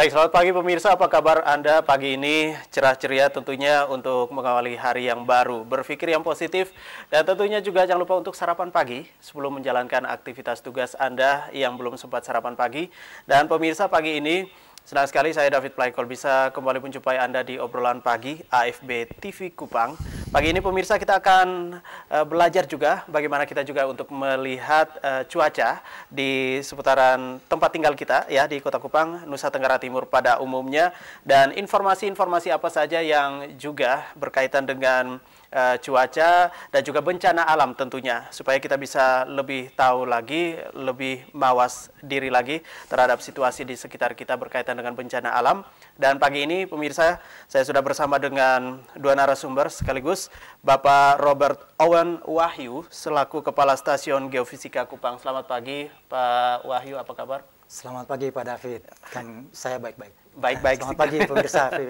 Baik, selamat pagi pemirsa. Apa kabar Anda pagi ini? Cerah ceria tentunya untuk mengawali hari yang baru. Berpikir yang positif dan tentunya juga jangan lupa untuk sarapan pagi sebelum menjalankan aktivitas tugas Anda yang belum sempat sarapan pagi. Dan pemirsa, pagi ini senang sekali saya David Plaikol bisa kembali menjumpai Anda di obrolan pagi AFB TV Kupang. Pagi ini pemirsa kita akan belajar juga bagaimana kita juga untuk melihat cuaca di seputaran tempat tinggal kita ya di Kota Kupang, Nusa Tenggara Timur pada umumnya, dan informasi-informasi apa saja yang juga berkaitan dengan cuaca dan juga bencana alam tentunya, supaya kita bisa lebih tahu lagi, lebih mawas diri lagi terhadap situasi di sekitar kita berkaitan dengan bencana alam. Dan pagi ini pemirsa, saya sudah bersama dengan dua narasumber sekaligus, Bapak Robert Owen Wahyu selaku Kepala Stasiun Geofisika Kupang. Selamat pagi Pak Wahyu, apa kabar? Selamat pagi Pak David, kan saya baik-baik. Baik-baik. Selamat pagi pemirsa PB.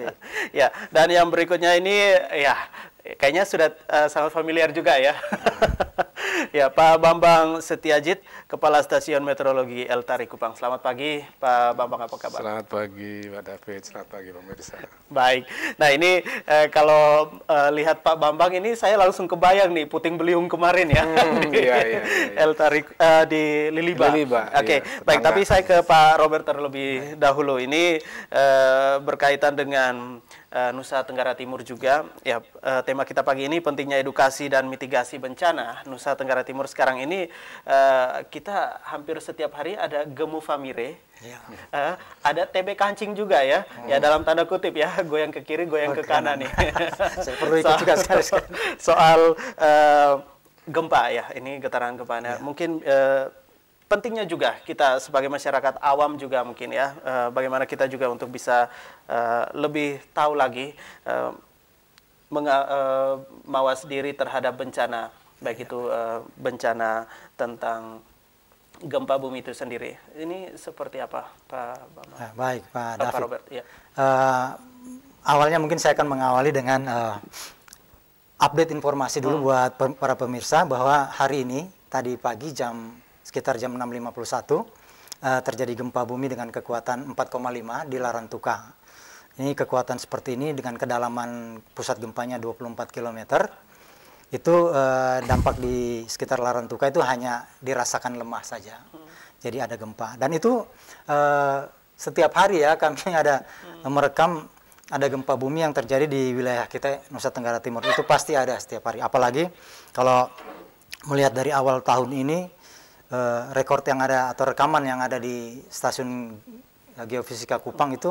Ya, dan yang berikutnya ini ya kayaknya sudah sangat familiar juga ya. Ya, Pak Bambang Setiajit, Kepala Stasiun Meteorologi Eltari Kupang. Selamat pagi Pak Bambang, apa kabar? Selamat pagi Pak David, selamat pagi pemirsa. Baik, nah ini kalau lihat Pak Bambang ini saya langsung kebayang nih puting beliung kemarin ya. Iya. Eltari di Liliba. Oke, iya, baik, tapi saya ke Pak Robert terlebih dahulu. Ini berkaitan dengan Nusa Tenggara Timur juga. Ya, tema kita pagi ini pentingnya edukasi dan mitigasi bencana. Nusa Tenggara Timur sekarang ini kita hampir setiap hari ada gemu famire. Ya. Ada TB kancing juga ya. Ya dalam tanda kutip ya, goyang ke kiri, goyang ke kanan nih. Saya perlu ikut juga sekali. Soal gempa ya, ini getaran gempa. Nah, mungkin pentingnya juga kita sebagai masyarakat awam juga mungkin ya, bagaimana kita juga untuk bisa lebih tahu lagi mawas diri terhadap bencana, baik itu bencana tentang gempa bumi itu sendiri. Ini seperti apa Pak Bambang? Baik Pak David. Pak Robert, ya. Awalnya mungkin saya akan mengawali dengan update informasi dulu buat para pemirsa bahwa hari ini tadi pagi sekitar jam 6.51 terjadi gempa bumi dengan kekuatan 4,5 di Larantuka. Ini kekuatan seperti ini dengan kedalaman pusat gempanya 24 km. Itu dampak di sekitar Larantuka itu hanya dirasakan lemah saja. Jadi ada gempa. Dan itu setiap hari ya kami ada merekam ada gempa bumi yang terjadi di wilayah kita Nusa Tenggara Timur. Itu pasti ada setiap hari. Apalagi kalau melihat dari awal tahun ini, rekor yang ada atau rekaman yang ada di stasiun Geofisika Kupang itu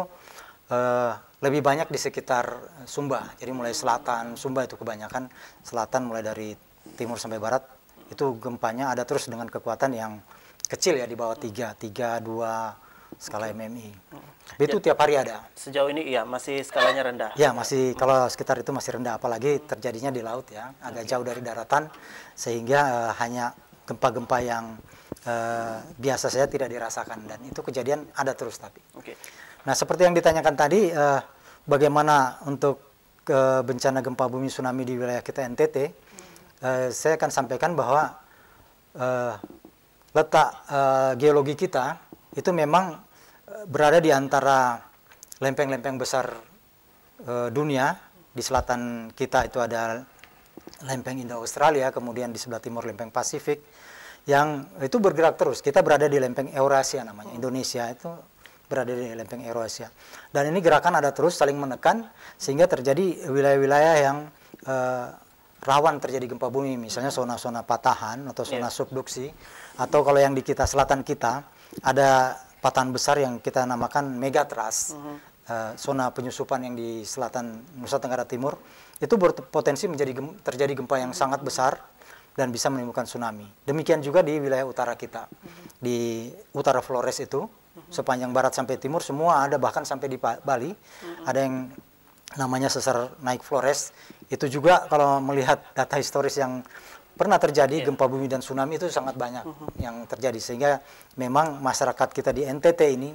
lebih banyak di sekitar Sumba. Jadi mulai selatan Sumba itu kebanyakan, selatan mulai dari timur sampai barat itu gempanya ada terus dengan kekuatan yang kecil ya, di bawah 3, 2 skala MMI. Tapi itu tiap hari ada. Sejauh ini iya masih skalanya rendah. Ya masih, kalau sekitar itu masih rendah, apalagi terjadinya di laut ya, agak jauh dari daratan, sehingga hanya gempa-gempa yang biasa saja tidak dirasakan, dan itu kejadian ada terus tapi. Nah, seperti yang ditanyakan tadi, bagaimana untuk bencana gempa bumi tsunami di wilayah kita NTT, saya akan sampaikan bahwa letak geologi kita itu memang berada di antara lempeng-lempeng besar dunia. Di selatan kita itu ada lempeng Indo-Australia, kemudian di sebelah timur lempeng Pasifik, yang itu bergerak terus. Kita berada di lempeng Eurasia namanya. Indonesia itu berada di lempeng Eurasia. Dan ini gerakan ada terus saling menekan sehingga terjadi wilayah-wilayah yang rawan terjadi gempa bumi, misalnya zona-zona patahan atau zona subduksi, atau kalau yang di kita selatan kita ada patahan besar yang kita namakan megatrust. Zona penyusupan yang di selatan Nusa Tenggara Timur itu berpotensi terjadi gempa yang sangat besar dan bisa menimbulkan tsunami. Demikian juga di wilayah utara kita, di utara Flores itu, sepanjang barat sampai timur semua ada, bahkan sampai di Bali ada yang namanya sesar naik Flores. Itu juga kalau melihat data historis yang pernah terjadi gempa bumi dan tsunami itu sangat banyak yang terjadi, sehingga memang masyarakat kita di NTT ini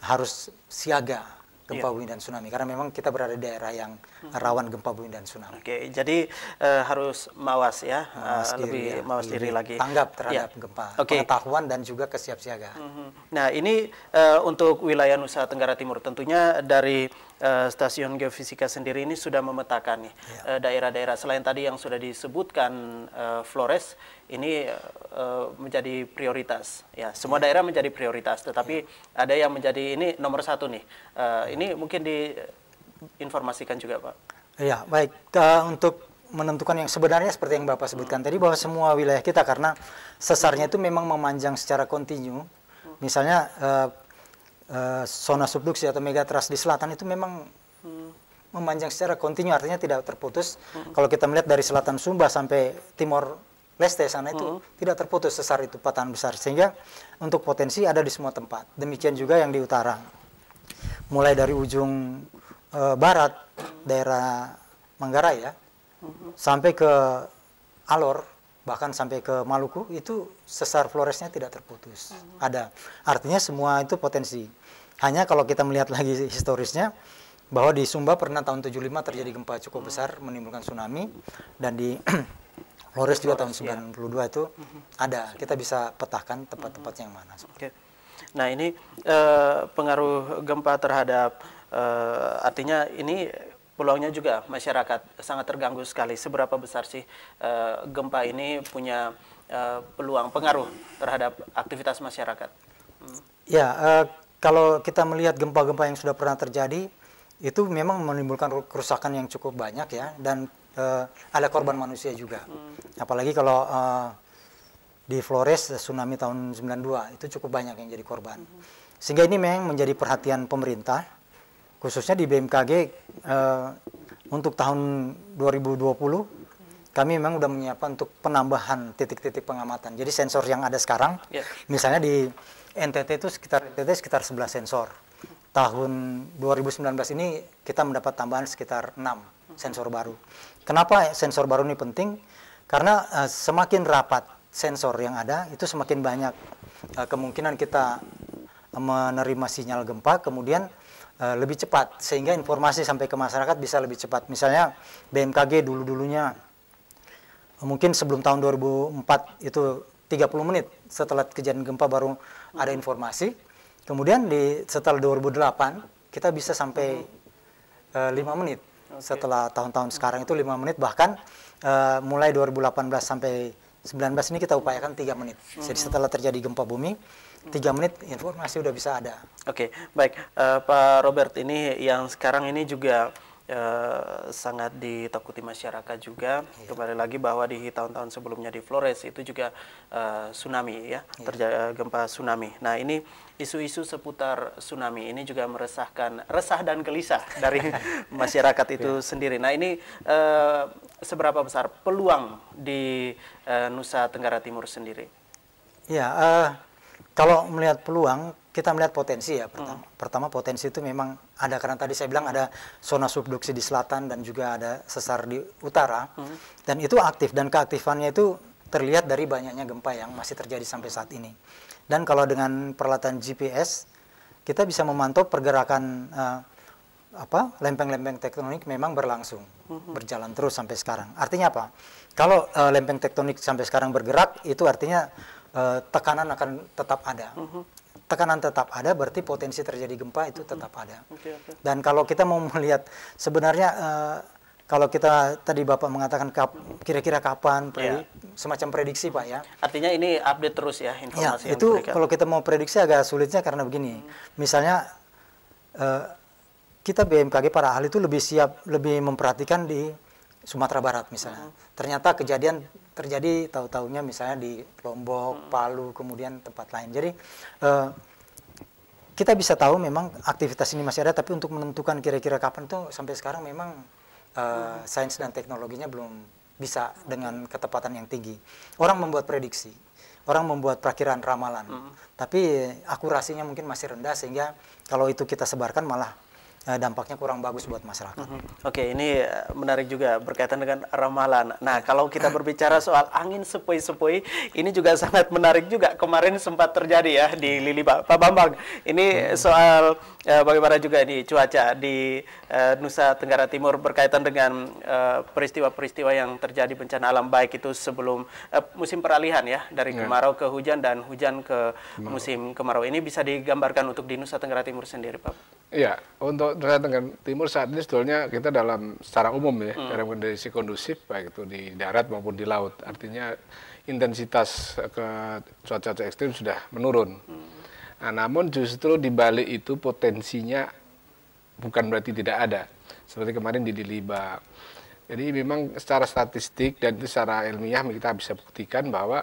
harus siaga gempa bumi dan tsunami karena memang kita berada di daerah yang rawan gempa bumi dan tsunami. Oke, jadi harus mawas ya, lebih mawas diri lagi. Tanggap terhadap gempa, pengetahuan dan juga kesiapsiagaan. Nah, ini untuk wilayah Nusa Tenggara Timur tentunya dari Stasiun Geofisika sendiri ini sudah memetakan nih daerah-daerah selain tadi yang sudah disebutkan Flores ini menjadi prioritas ya, semua daerah menjadi prioritas, tetapi ada yang menjadi ini nomor satu nih. Ini mungkin diinformasikan juga, Pak. Ya, baik. Untuk menentukan yang sebenarnya seperti yang Bapak sebutkan tadi, bahwa semua wilayah kita karena sesarnya itu memang memanjang secara kontinu. Misalnya zona subduksi atau megatrust di selatan itu memang memanjang secara kontinu, artinya tidak terputus. Kalau kita melihat dari selatan Sumba sampai Timor Leste sana itu tidak terputus sesar itu, patahan besar. Sehingga untuk potensi ada di semua tempat. Demikian juga yang di utara. Mulai dari ujung barat, daerah Manggarai ya, sampai ke Alor, bahkan sampai ke Maluku, itu sesar Floresnya tidak terputus. Ada. Artinya semua itu potensi. Hanya kalau kita melihat lagi historisnya, bahwa di Sumba pernah tahun 75 terjadi gempa cukup besar menimbulkan tsunami, dan di Flores juga tahun 92 itu ada. Kita bisa petahkan tempat-tempat yang mana. Oke. Nah, ini pengaruh gempa terhadap artinya ini peluangnya juga masyarakat sangat terganggu sekali. Seberapa besar sih gempa ini punya peluang pengaruh terhadap aktivitas masyarakat? Ya, kalau kita melihat gempa-gempa yang sudah pernah terjadi, itu memang menimbulkan kerusakan yang cukup banyak ya, dan ada korban manusia juga. Apalagi kalau di Flores tsunami tahun 92 itu cukup banyak yang jadi korban. Sehingga ini memang menjadi perhatian pemerintah, khususnya di BMKG untuk tahun 2020 kami memang sudah menyiapkan untuk penambahan titik-titik pengamatan. Jadi sensor yang ada sekarang, misalnya di NTT itu sekitar 11 sensor. Tahun 2019 ini kita mendapat tambahan sekitar 6 sensor baru. Kenapa sensor baru ini penting? Karena semakin rapat sensor yang ada, itu semakin banyak kemungkinan kita menerima sinyal gempa, kemudian lebih cepat, sehingga informasi sampai ke masyarakat bisa lebih cepat. Misalnya BMKG dulu-dulunya, mungkin sebelum tahun 2004 itu 30 menit setelah kejadian gempa baru ada informasi. Kemudian setelah 2008 kita bisa sampai 5 menit. Setelah tahun-tahun sekarang itu 5 menit, bahkan mulai 2018 sampai 19 ini kita upayakan 3 menit. Jadi setelah terjadi gempa bumi, 3 menit informasi udah bisa ada. Oke, baik. Pak Robert, ini yang sekarang ini juga sangat ditakuti masyarakat juga. Kembali lagi bahwa di tahun-tahun sebelumnya di Flores itu juga tsunami ya, terjadi gempa tsunami. Nah, ini isu-isu seputar tsunami ini juga resah dan gelisah dari masyarakat itu sendiri. Nah, ini seberapa besar peluang di Nusa Tenggara Timur sendiri? Ya, kalau melihat peluang, kita melihat potensi ya. Pertama potensi itu memang ada, karena tadi saya bilang ada zona subduksi di selatan dan juga ada sesar di utara. Dan itu aktif, dan keaktifannya itu terlihat dari banyaknya gempa yang masih terjadi sampai saat ini. Dan kalau dengan peralatan GPS, kita bisa memantau pergerakan lempeng-lempeng tektonik memang berlangsung, berjalan terus sampai sekarang. Artinya apa? Kalau lempeng tektonik sampai sekarang bergerak, itu artinya tekanan akan tetap ada. Tekanan tetap ada, berarti potensi terjadi gempa itu tetap ada. Dan kalau kita mau melihat sebenarnya, kalau kita tadi Bapak mengatakan kira-kira kapan, semacam prediksi Pak ya. Artinya ini update terus ya informasi yang itu diberikan. kalau kita mau prediksi agak sulitnya karena begini. Misalnya kita BMKG para ahli itu lebih memperhatikan di Sumatera Barat misalnya. Ternyata kejadian terjadi tahu-tahunya misalnya di Lombok, Palu, kemudian tempat lain. Jadi kita bisa tahu memang aktivitas ini masih ada, tapi untuk menentukan kira-kira kapan itu sampai sekarang memang sains dan teknologinya belum bisa dengan ketepatan yang tinggi. Orang membuat prediksi, orang membuat perakiraan ramalan, tapi akurasinya mungkin masih rendah, sehingga kalau itu kita sebarkan malah dampaknya kurang bagus buat masyarakat. Oke, ini menarik juga berkaitan dengan ramalan. Nah, kalau kita berbicara soal angin sepoi-sepoi, ini juga sangat menarik juga. Kemarin sempat terjadi ya di Liliba. Pak Bambang, ini soal bagaimana juga ini cuaca di Nusa Tenggara Timur berkaitan dengan peristiwa-peristiwa yang terjadi bencana alam, baik itu sebelum musim peralihan ya, dari kemarau ke hujan dan hujan ke musim kemarau. Ini bisa digambarkan untuk di Nusa Tenggara Timur sendiri, Pak? Iya, untuk Nusa Tenggara Timur saat ini sebetulnya kita secara umum ya, dalam kondisi kondusif, baik itu di darat maupun di laut. Artinya intensitas ke cuaca ekstrim sudah menurun. Nah, namun justru di balik itu potensinya bukan berarti tidak ada. Seperti kemarin di Diliba. Jadi memang secara statistik dan itu secara ilmiah kita bisa buktikan bahwa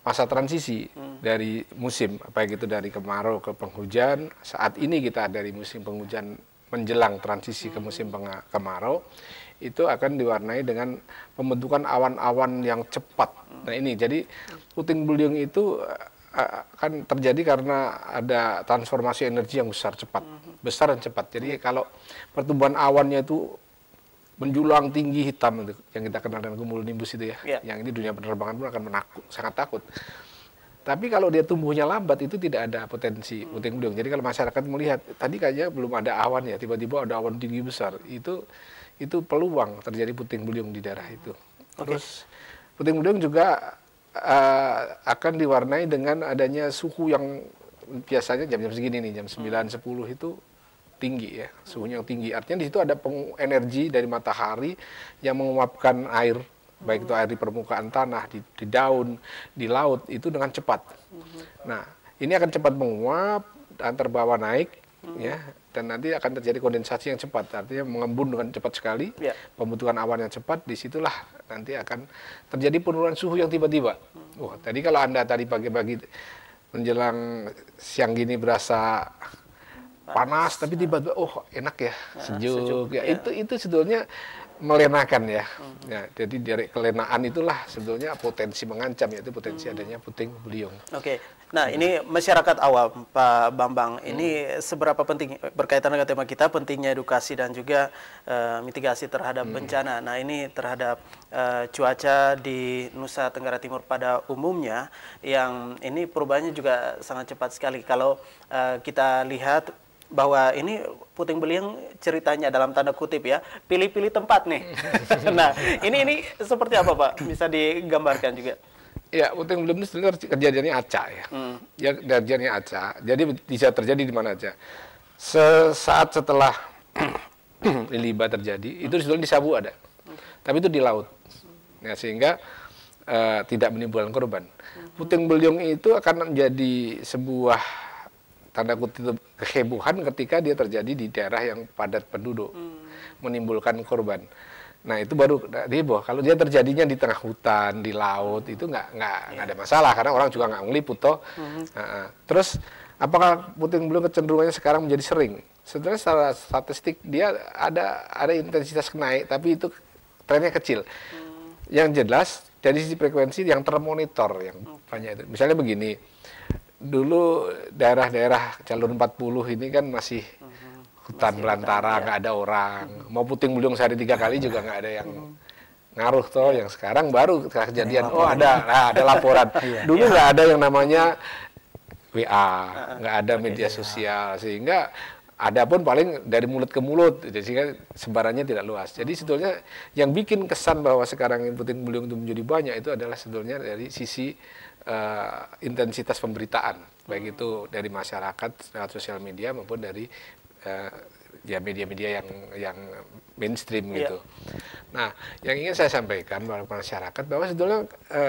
masa transisi dari musim, baik itu dari kemarau ke penghujan, saat ini kita dari musim penghujan menjelang transisi ke musim kemarau, itu akan diwarnai dengan pembentukan awan-awan yang cepat. Nah ini, jadi puting beliung itu akan terjadi karena ada transformasi energi yang besar dan cepat. Jadi kalau pertumbuhan awannya itu menjulang tinggi hitam itu, yang kita kenal dengan cumulonimbus itu ya, yang ini dunia penerbangan pun akan sangat takut. Tapi kalau dia tumbuhnya lambat itu tidak ada potensi puting beliung. Jadi kalau masyarakat melihat tadi kayaknya belum ada awan ya, tiba-tiba ada awan tinggi besar, itu peluang terjadi puting beliung di daerah itu. Terus puting beliung juga akan diwarnai dengan adanya suhu yang biasanya jam-jam segini nih, jam 9-10 itu tinggi ya, suhunya yang tinggi. Artinya di situ ada energi dari matahari yang menguapkan air, baik itu air di permukaan tanah, di daun, di laut, itu dengan cepat. Nah, ini akan cepat menguap dan terbawa naik, ya, dan nanti akan terjadi kondensasi yang cepat, artinya mengembun dengan cepat sekali, pembentukan awan yang cepat, disitulah nanti akan terjadi penurunan suhu yang tiba-tiba. Wah, tadi kalau Anda tadi pagi-pagi menjelang siang gini berasa panas, tapi tiba-tiba enak ya, sejuk ya. Itu sebetulnya melenakan ya. Ya, jadi dari kelenaan itulah sebetulnya potensi mengancam, yaitu potensi adanya puting beliung. Oke. Nah, ini masyarakat awam, Pak Bambang, ini seberapa penting berkaitan dengan tema kita, pentingnya edukasi dan juga mitigasi terhadap bencana. Nah, ini terhadap cuaca di Nusa Tenggara Timur pada umumnya, yang ini perubahannya juga sangat cepat sekali. Kalau kita lihat bahwa ini puting beliung ceritanya dalam tanda kutip ya, pilih-pilih tempat nih. Nah, ini seperti apa Pak? Bisa digambarkan juga? Ya, puting beliung ini sebenarnya kejadiannya acak ya. Ya, kejadiannya acak. Jadi bisa terjadi di mana aja. Sesaat setelah Liliba terjadi, itu sebetulnya di Sabu ada. Tapi itu di laut. Ya, sehingga tidak menimbulkan korban. Puting beliung itu akan menjadi sebuah tanda kutip kehebohan ketika dia terjadi di daerah yang padat penduduk, menimbulkan korban. Nah itu baru heboh. Kalau dia terjadinya di tengah hutan, di laut, itu nggak ada masalah karena orang juga nggak ngeliput toh. Terus apakah puting beliung kecenderungannya sekarang menjadi sering? Sebenarnya secara statistik dia ada intensitas naik, tapi itu trennya kecil. Yang jelas dari sisi frekuensi yang termonitor yang banyak itu. Misalnya begini. Dulu daerah-daerah jalur 40 ini kan masih hutan belantara, nggak ada orang. Mau puting beliung sehari 3 kali juga nggak ada yang ngaruh toh. Yang sekarang baru kejadian, ada laporan. Dulu nggak ada yang namanya WA, nggak ada media sosial, sehingga ada pun paling dari mulut ke mulut, sehingga sebarannya tidak luas. Jadi sebetulnya yang bikin kesan bahwa sekarang puting beliung itu menjadi banyak itu adalah sebetulnya dari sisi intensitas pemberitaan, baik itu dari masyarakat lewat sosial media maupun dari ya media-media yang mainstream gitu. Nah, yang ingin saya sampaikan kepada masyarakat bahwa sebetulnya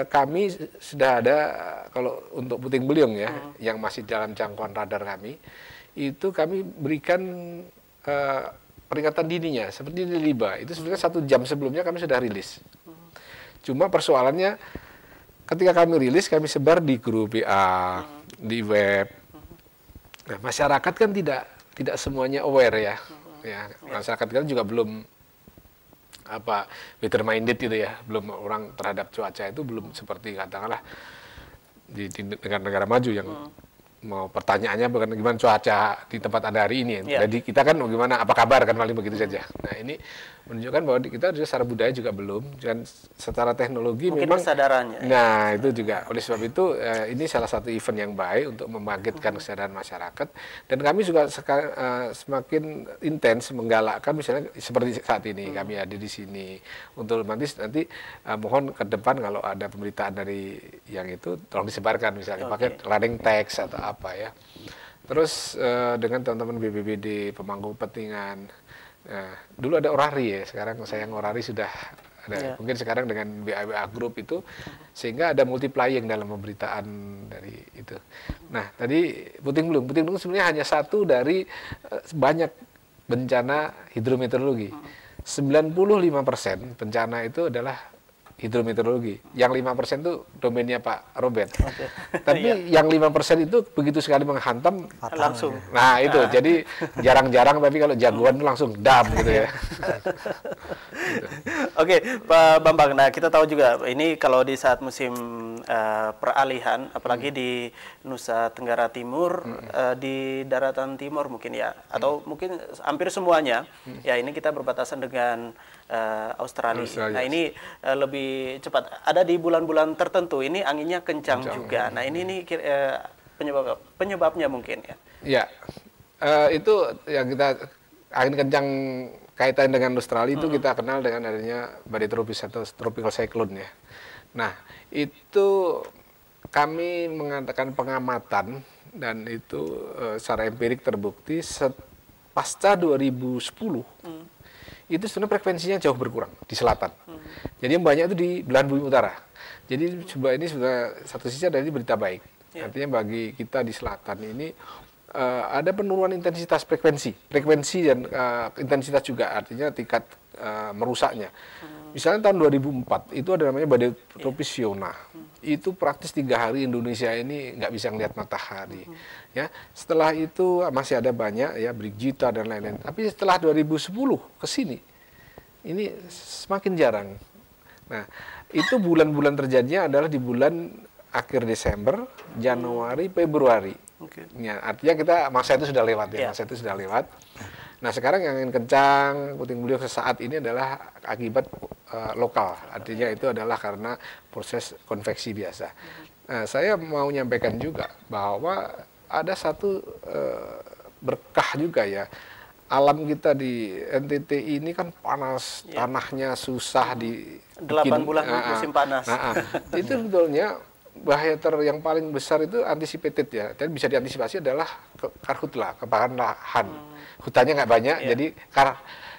kami sudah ada kalau untuk puting beliung ya, yang masih dalam jangkauan radar kami, itu kami berikan peringatan dininya seperti di Liba. Itu sebenarnya 1 jam sebelumnya kami sudah rilis. Cuma persoalannya ketika kami rilis, kami sebar di grup WA, di web. Nah, masyarakat kan tidak semuanya aware ya. Masyarakat kan juga belum better minded gitu ya, belum orang terhadap cuaca itu belum seperti katakanlah di negara-negara maju yang mau pertanyaannya bukan gimana cuaca di tempat Anda hari ini. Yeah. Jadi kita kan gimana, apa kabar, kan paling begitu saja. Nah, ini menunjukkan bahwa kita juga secara budaya juga belum, dan secara teknologi mungkin memang kesadarannya. Nah, itu juga. Oleh sebab itu ini salah satu event yang baik untuk membangkitkan kesadaran masyarakat, dan kami juga semakin intens menggalakkan, misalnya seperti saat ini kami hadir di sini untuk nanti mohon ke depan kalau ada pemberitaan dari yang itu tolong disebarkan, misalnya pakai running text atau apa ya. Terus dengan teman-teman BPBD, pemangku kepentingan. Nah, dulu ada orari ya, sekarang saya ngorari sudah ada. Mungkin sekarang dengan WA Group itu, sehingga ada multiplying dalam pemberitaan dari itu. Nah, tadi Puting Beliung sebenarnya hanya satu dari banyak bencana hidrometeorologi. 95% bencana itu adalah hidrometeorologi. Yang 5% itu domainnya Pak Robert. Tapi yang 5% itu begitu sekali menghantam langsung. Nah, itu. Jadi jarang-jarang, tapi kalau jagoan itu langsung dam gitu ya. Oke, Pak Bambang. Nah, kita tahu juga ini kalau di saat musim peralihan, apalagi di Nusa Tenggara Timur, di daratan timur mungkin ya, atau mungkin hampir semuanya, ya ini kita berbatasan dengan Australia. Nah, ini lebih cepat. Ada di bulan-bulan tertentu ini anginnya kencang juga. Nah, ini penyebabnya mungkin ya. Ya, itu yang kita angin kencang kaitan dengan Australia itu kita kenal dengan adanya badai tropis atau tropical cyclone ya. Nah, itu kami mengatakan pengamatan, dan itu secara empirik terbukti pasca 2010 itu sebenarnya frekuensinya jauh berkurang di selatan. Jadi yang banyak itu di belahan bumi utara. Jadi coba ini sudah satu sisi dari berita baik. Artinya bagi kita di selatan ini ada penurunan intensitas frekuensi dan intensitas juga, artinya tingkat merusaknya. Misalnya tahun 2004 itu ada namanya badai tropis Fiona. Itu praktis 3 hari Indonesia ini nggak bisa ngelihat matahari. Ya, setelah itu masih ada banyak ya, Brigita dan lain-lain. Tapi setelah 2010 ke sini ini semakin jarang. Nah, itu bulan-bulan terjadinya adalah di bulan akhir Desember, Januari, Februari. Ya, artinya masa itu sudah lewat ya, masa itu sudah lewat. Nah, sekarang yang angin kencang, puting beliung sesaat ini adalah akibat lokal. Artinya itu adalah karena proses konveksi biasa. Nah, saya mau menyampaikan juga bahwa ada satu berkah juga ya. Alam kita di NTT ini kan panas, tanahnya susah di 8 bulan musim panas. Itu sebetulnya bahaya yang paling besar itu anticipated ya, dan bisa diantisipasi adalah karhutla, kebakaran lahan. Hutannya nggak banyak, jadi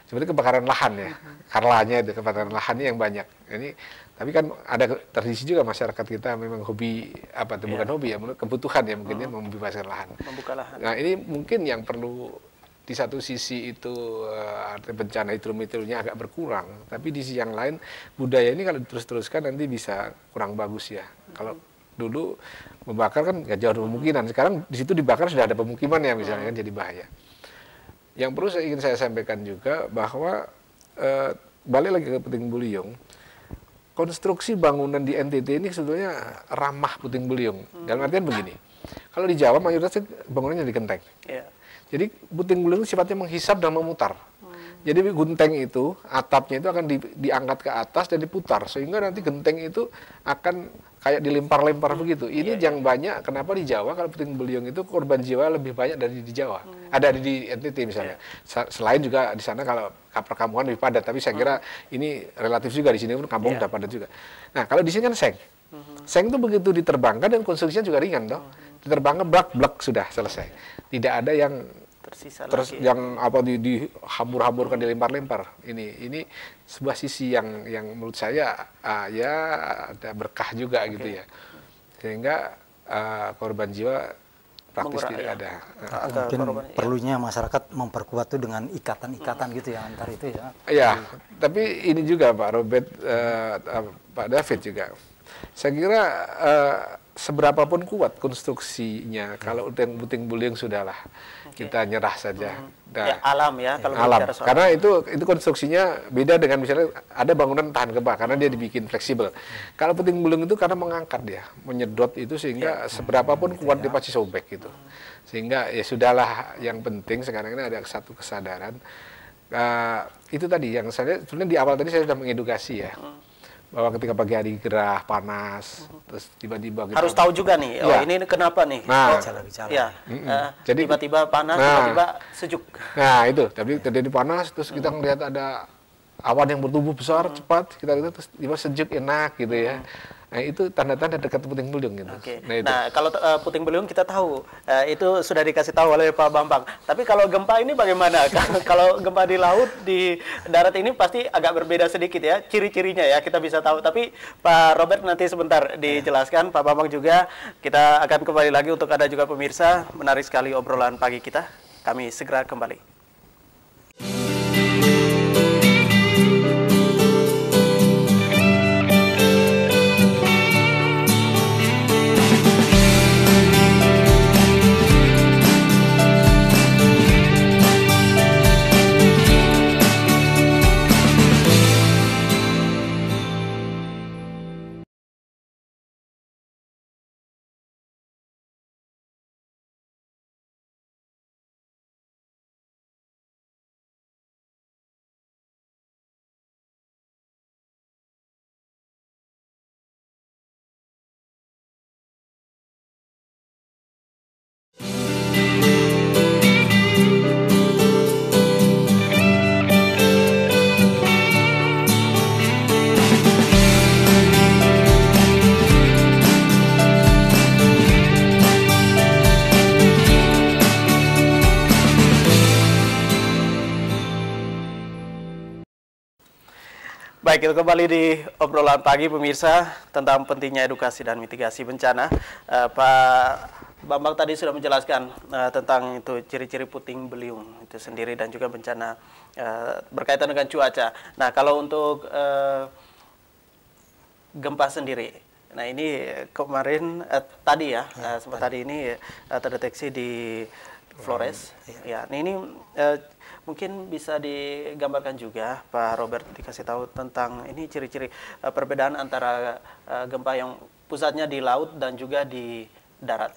sebenarnya kebakaran lahan ya, karlanya itu kebakaran lahannya yang banyak. Ini tapi kan ada tradisi juga masyarakat kita memang hobi bukan hobi ya, kebutuhan ya mungkin ya, membebaskan lahan. Membuka lahan. Nah, ini mungkin yang perlu di satu sisi itu bencana hidrometeorologinya agak berkurang, tapi di sisi yang lain budaya ini kalau terus-teruskan nanti bisa kurang bagus ya. Kalau dulu membakar kan nggak jauh kemungkinan, sekarang di situ dibakar sudah ada pemukiman ya misalnya, kan jadi bahaya. Yang perlu ingin saya sampaikan juga bahwa balik lagi ke puting beliung, konstruksi bangunan di NTT ini sebetulnya ramah puting beliung. Dalam artian begini, kalau di Jawa mayoritas bangunannya di genteng. Jadi puting beliung sifatnya menghisap dan memutar. Jadi genteng itu, atapnya itu akan diangkat ke atas dan diputar, sehingga nanti genteng itu akan kayak dilempar-lempar begitu. Ini yang banyak, kenapa di Jawa kalau puting beliung itu korban jiwa lebih banyak dari di Jawa. Ada di NTT misalnya. Selain juga di sana kalau perkampungan lebih padat, tapi saya kira ini relatif juga, di sini pun kampung udah padat juga. Nah, kalau di sini kan seng. Seng itu begitu diterbangkan dan konstruksinya juga ringan toh. Diterbangkan blak sudah selesai. Tidak ada yang tersisa lagi. Yang dihambur-hamburkan, dilempar-lempar. Ini sebuah sisi yang menurut saya ya ada berkah juga gitu ya. Sehingga korban jiwa praktis tidak ada. Mungkin perlunya masyarakat memperkuat itu dengan ikatan-ikatan gitu ya antar itu ya. Iya, tapi ini juga Pak Robert, Pak David juga. Saya kira seberapapun kuat konstruksinya, kalau yang puting beliung sudahlah, kita nyerah saja. Nah, ya, alam ya, kalau alam. bicara soal Karena itu konstruksinya beda dengan misalnya ada bangunan tahan gempa karena dia dibikin fleksibel. Kalau puting beliung itu karena mengangkat dia, menyedot itu sehingga seberapapun kuat dia pasti sobek gitu. Sehingga ya sudahlah, yang penting sekarang ini ada satu kesadaran. Itu tadi yang saya sebenarnya di awal tadi saya sudah mengedukasi ya. Bahwa ketika pagi hari gerah, panas, terus tiba-tiba kita harus tahu juga nih, oh ini kenapa nih? Nah, ya, jadi tiba-tiba panas, tiba-tiba sejuk. Nah itu, tapi terjadi panas, terus kita melihat ada awan yang bertumbuh besar cepat, kita lihat terus tiba sejuk enak gitu ya. Nah itu tanda-tanda dekat puting beliung gitu. Nah kalau puting beliung kita tahu itu sudah dikasih tahu oleh Pak Bambang. Tapi kalau gempa ini bagaimana? Kalau gempa di laut, di darat ini pasti agak berbeda sedikit ya, ciri-cirinya ya kita bisa tahu. Tapi Pak Robert nanti sebentar dijelaskan, Pak Bambang juga. Kita akan kembali lagi untuk Anda juga pemirsa. Menarik sekali obrolan pagi kita. Kami segera kembali. Baik, itu kembali di obrolan pagi pemirsa tentang pentingnya edukasi dan mitigasi bencana. Pak Bambang tadi sudah menjelaskan tentang itu ciri-ciri puting beliung itu sendiri dan juga bencana berkaitan dengan cuaca. Nah, kalau untuk gempa sendiri, nah ini kemarin tadi ya, sempat tadi ini terdeteksi di Flores. Ya, nah ini mungkin bisa digambarkan juga Pak Robert, dikasih tahu tentang ini ciri-ciri perbedaan antara gempa yang pusatnya di laut dan juga di darat.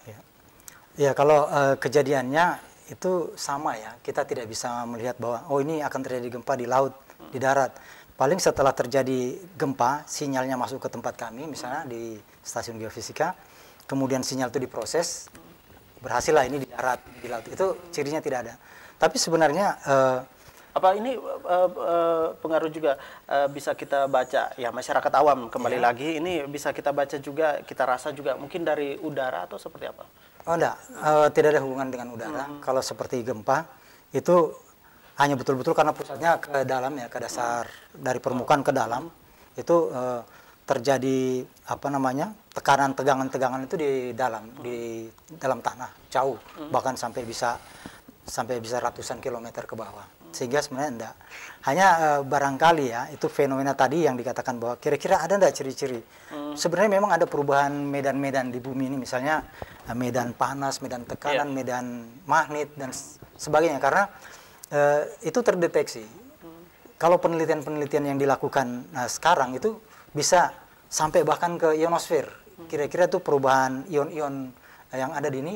Ya, kalau kejadiannya itu sama ya, kita tidak bisa melihat bahwa oh ini akan terjadi gempa di laut, di darat. Paling setelah terjadi gempa, sinyalnya masuk ke tempat kami, misalnya di stasiun geofisika, kemudian sinyal itu diproses, berhasillah ini di darat, di laut. Itu cirinya tidak ada. Tapi sebenarnya apa ini pengaruh juga bisa kita baca ya, masyarakat awam kembali lagi ini bisa kita baca juga, kita rasa juga mungkin dari udara atau seperti apa? Oh enggak, tidak ada hubungan dengan udara. Kalau seperti gempa itu hanya betul-betul karena pusatnya ke dalam ya, ke dasar dari permukaan ke dalam itu terjadi apa namanya tekanan tegangan itu di dalam tanah jauh, bahkan sampai bisa ratusan kilometer ke bawah. Sehingga sebenarnya enggak. Hanya barangkali ya, itu fenomena tadi yang dikatakan bahwa kira-kira ada enggak ciri-ciri. Sebenarnya memang ada perubahan medan-medan di bumi ini, misalnya medan panas, medan tekanan, medan magnet, dan sebagainya. Karena itu terdeteksi. Kalau penelitian-penelitian yang dilakukan sekarang itu bisa sampai bahkan ke ionosfer. Kira-kira itu perubahan ion-ion yang ada di ini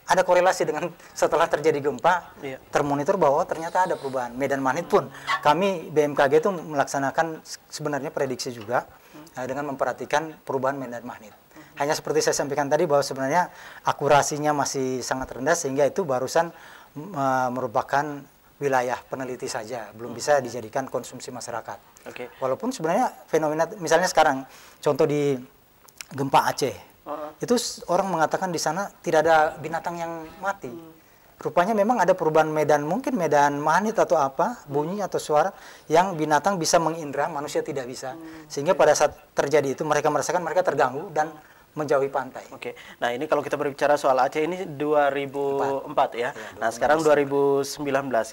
ada korelasi dengan setelah terjadi gempa, termonitor bahwa ternyata ada perubahan. Medan magnet pun, kami BMKG itu melaksanakan sebenarnya prediksi juga dengan memperhatikan perubahan medan magnet. Hanya seperti saya sampaikan tadi bahwa sebenarnya akurasinya masih sangat rendah, sehingga itu barusan merupakan wilayah peneliti saja, belum bisa dijadikan konsumsi masyarakat. Walaupun sebenarnya fenomena, misalnya sekarang, contoh di gempa Aceh, itu orang mengatakan di sana tidak ada binatang yang mati. Rupanya memang ada perubahan medan, mungkin medan magnet atau apa, bunyi atau suara yang binatang bisa mengindra, manusia tidak bisa. Sehingga pada saat terjadi itu mereka merasakan mereka terganggu dan menjauhi pantai. Nah ini kalau kita berbicara soal Aceh ini 2004 ya. Nah sekarang 2019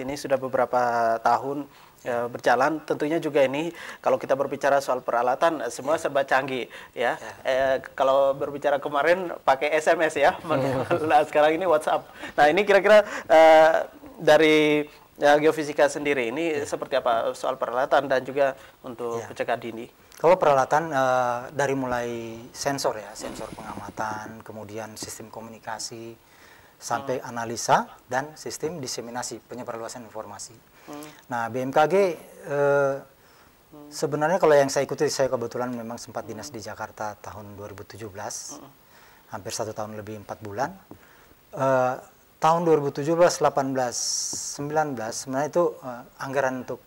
ini sudah beberapa tahun berjalan. Tentunya juga ini kalau kita berbicara soal peralatan semua serba canggih ya. Kalau berbicara kemarin pakai SMS ya, nah, sekarang ini WhatsApp. Nah ini kira-kira dari geofisika sendiri ini seperti apa soal peralatan dan juga untuk pencegahan dini? Kalau peralatan dari mulai sensor ya, sensor pengamatan, kemudian sistem komunikasi, sampai analisa dan sistem diseminasi, penyebarluasan informasi. Nah, BMKG sebenarnya kalau yang saya ikuti, saya kebetulan memang sempat dinas di Jakarta tahun 2017, hampir 1 tahun lebih 4 bulan. Tahun 2017, 18, 19 sebenarnya itu anggaran untuk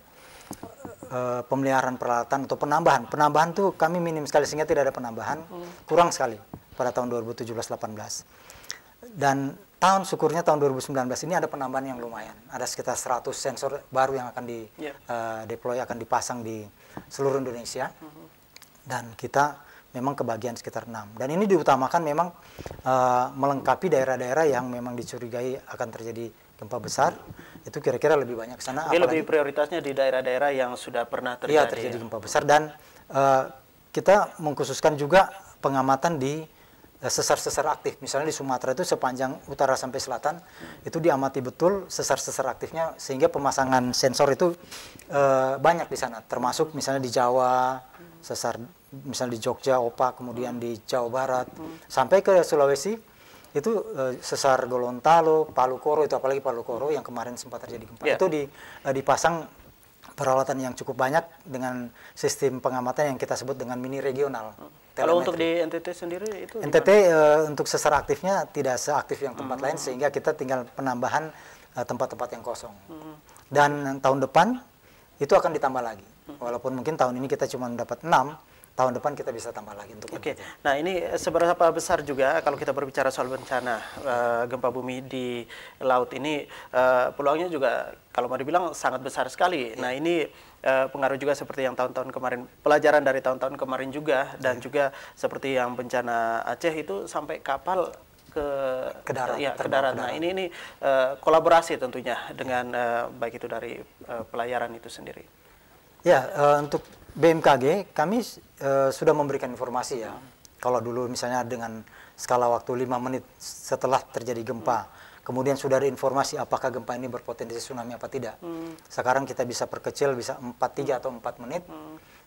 pemeliharaan peralatan atau penambahan. Penambahan tuh kami minim sekali sehingga tidak ada penambahan, kurang sekali pada tahun 2017-18. Dan tahun syukurnya tahun 2019 ini ada penambahan yang lumayan. Ada sekitar 100 sensor baru yang akan di deploy, akan dipasang di seluruh Indonesia. Dan kita memang kebagian sekitar 6. Dan ini diutamakan memang melengkapi daerah-daerah yang memang dicurigai akan terjadi gempa besar. Itu kira-kira lebih banyak ke sana. Jadi lebih prioritasnya di daerah-daerah yang sudah pernah terjadi. Iya, terjadi gempa besar. Dan kita mengkhususkan juga pengamatan di sesar-sesar aktif. Misalnya di Sumatera itu sepanjang utara sampai selatan itu diamati betul sesar-sesar aktifnya, sehingga pemasangan sensor itu banyak di sana. Termasuk misalnya di Jawa, sesar misalnya di Jogja, Opak, kemudian di Jawa Barat, sampai ke Sulawesi itu sesar Gorontalo, Palu Koro, itu apalagi Palu Koro yang kemarin sempat terjadi gempa. Itu dipasang peralatan yang cukup banyak dengan sistem pengamatan yang kita sebut dengan mini regional. Kalau untuk di NTT sendiri itu NTT untuk sesar aktifnya tidak seaktif yang tempat lain, sehingga kita tinggal penambahan tempat-tempat yang kosong. Dan tahun depan itu akan ditambah lagi. Walaupun mungkin tahun ini kita cuma dapat 6, tahun depan kita bisa tambah lagi untuk Oke. Nah, ini seberapa besar juga kalau kita berbicara soal bencana gempa bumi di laut ini, peluangnya juga kalau mau dibilang sangat besar sekali. Nah, ini pengaruh juga seperti yang tahun-tahun kemarin, pelajaran dari tahun-tahun kemarin juga, dan juga seperti yang bencana Aceh itu sampai kapal ke darat. Ya, ke darat. Nah, ini kolaborasi tentunya dengan baik itu dari pelayaran itu sendiri. Ya, untuk BMKG kami sudah memberikan informasi ya. Kalau dulu misalnya dengan skala waktu 5 menit setelah terjadi gempa, kemudian sudah ada informasi apakah gempa ini berpotensi tsunami apa tidak. Sekarang kita bisa perkecil, bisa 3 atau 4 menit.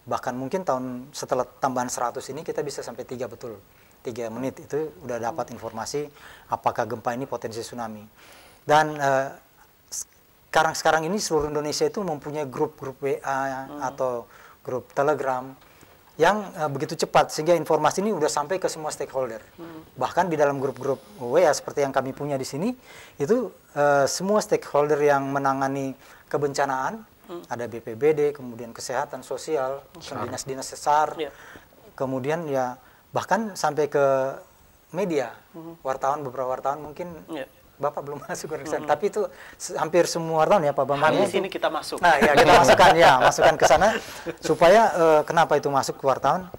Bahkan mungkin setelah tambahan 100 ini kita bisa sampai 3 betul. 3 menit itu udah dapat informasi apakah gempa ini potensi tsunami. Dan sekarang ini seluruh Indonesia itu mempunyai grup-grup WA atau grup Telegram yang begitu cepat, sehingga informasi ini sudah sampai ke semua stakeholder. Bahkan di dalam grup-grup WA seperti yang kami punya di sini, itu semua stakeholder yang menangani kebencanaan, ada BPBD, kemudian kesehatan sosial, dinas-dinas sesar, kemudian ya bahkan sampai ke media, beberapa wartawan mungkin. Bapak belum masuk ke sana, tapi itu hampir semua wartawan ya Pak Bambang. Di sini kita masuk. Nah, ya kita masukkan ke sana supaya kenapa itu masuk ke wartawan?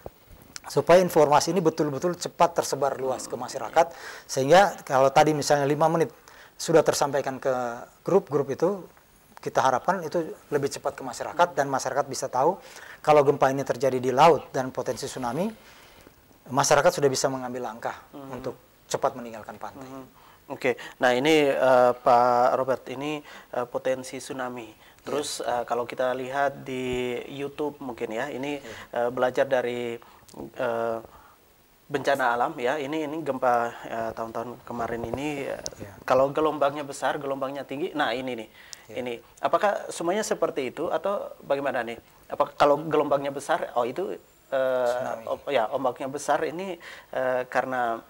Supaya informasi ini betul-betul cepat tersebar luas ke masyarakat, sehingga kalau tadi misalnya 5 menit sudah tersampaikan ke grup-grup itu, kita harapkan itu lebih cepat ke masyarakat dan masyarakat bisa tahu kalau gempa ini terjadi di laut dan potensi tsunami, masyarakat sudah bisa mengambil langkah untuk cepat meninggalkan pantai. Oke, nah ini Pak Robert, ini potensi tsunami. Terus kalau kita lihat di YouTube mungkin ya, ini belajar dari bencana alam ya. Ini gempa tahun-tahun kemarin ini, kalau gelombangnya besar, gelombangnya tinggi. Nah ini nih, ini apakah semuanya seperti itu atau bagaimana nih? Apakah kalau gelombangnya besar, itu ya ombaknya besar ini karena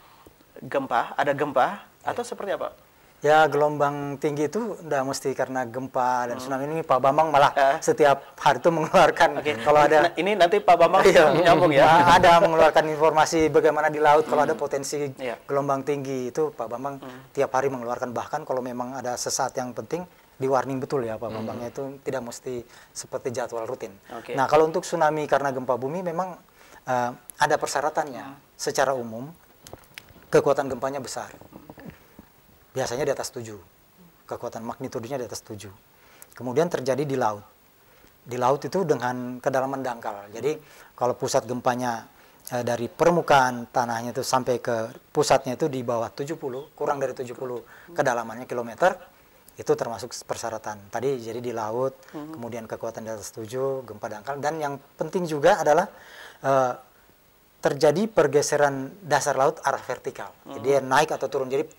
ada gempa? Atau seperti apa? Ya, gelombang tinggi itu udah mesti karena gempa dan tsunami. Ini Pak Bambang malah setiap hari itu mengeluarkan kalau ada ini nanti Pak Bambang nyambung ya. Ada mengeluarkan informasi bagaimana di laut kalau ada potensi gelombang tinggi, itu Pak Bambang tiap hari mengeluarkan. Bahkan kalau memang ada sesaat yang penting di warning betul ya Pak Bambangnya, itu tidak mesti seperti jadwal rutin. Nah, kalau untuk tsunami karena gempa bumi memang ada persyaratannya. Secara umum kekuatan gempanya besar. Biasanya di atas 7. Kekuatan magnitudenya di atas 7. Kemudian terjadi di laut. di laut itu dengan kedalaman dangkal. Jadi kalau pusat gempanya dari permukaan tanahnya itu sampai ke pusatnya itu di bawah 70, kurang dari 70 kedalamannya kilometer, itu termasuk persyaratan. Tadi jadi di laut, kemudian kekuatan di atas 7, gempa dangkal, dan yang penting juga adalah terjadi pergeseran dasar laut arah vertikal. Jadi dia naik atau turun. Jadi